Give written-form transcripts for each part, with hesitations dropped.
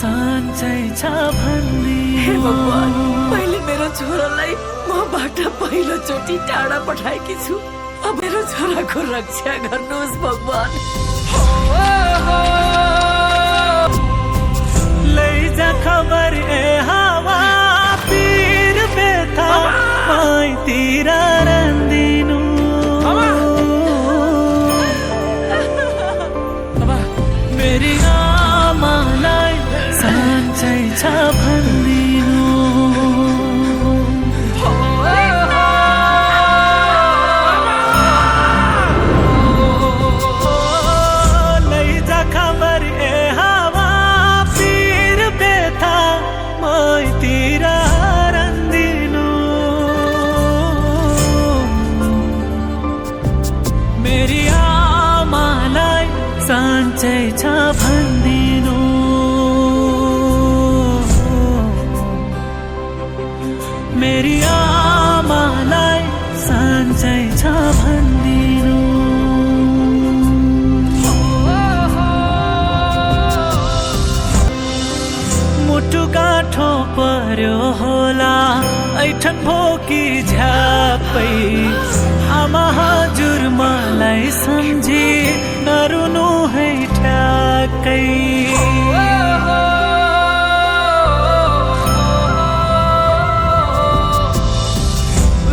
साँच्चै छ भन्दिनु। हे भगवान, मैले मेरो छोरालाई मबाट पहिलोचोटि टाढा पठाएकी छु। अब मेरो छोराको रक्षा गर्नुहोस् भगवान। लैजा खबर ए हावा पीर बेथा माइतिर रन्दिनु। मेरी आमालाई साँच्चै छ भन्दिनु। लैजा खबर ए हावा पीर बेथा माइतिर रन्दिनु। मेरी आमालाई साँच्चै छ भन्दिनु। मेरी आमालाई साँच्चै छ भन्दिनु। मुटु गाँठो पर्यो होला ऐठन भोकी झ्यापै। आमा हजुर मलाई सम्झी नरुनु है ठ्याक्कै।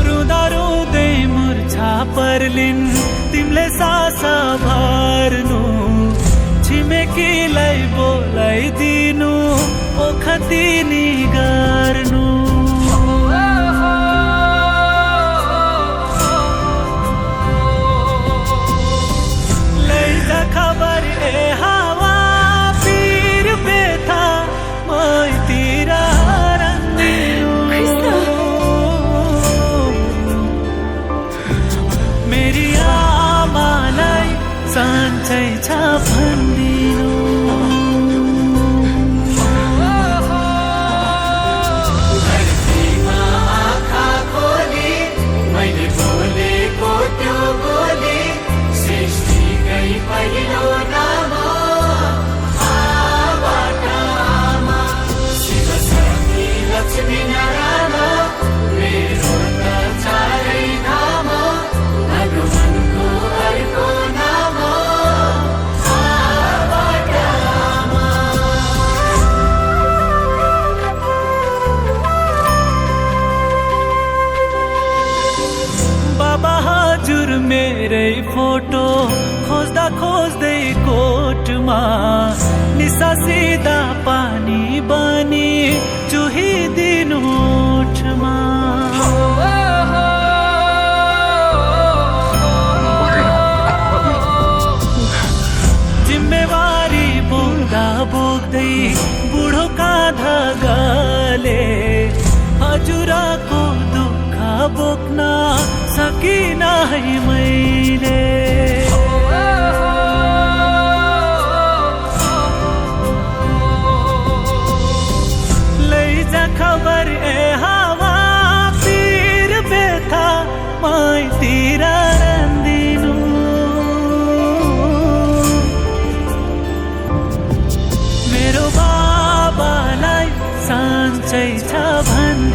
रुँदा रुँदै मुर्छा पर्लिन् तिमीले सासा भर्नु। छिमेकीलाई बोलाइदिनु ओखतिनी गर्नु। लैजा खबर ए हावा पीर बेथा माइतिर रन्दिनु। मेरी आमालाई साँच्चै छ भन्दिनु। बाबा हजुर मेरै फोटो खोज्दा खोज्दै कोटमा निसासिदा पानी बनी चुहिदिनु ओठमा। जिम्मेवारी बोक्दा बोक्दै बुढो काँधा गले हजुरको दुःख बोक्न सकिन है मैले। लैजा खबर ए हावा पीर बेथा माइतिर रन्दिनु। मेरो बाबालाई साँच्चै छ भन्दिनु।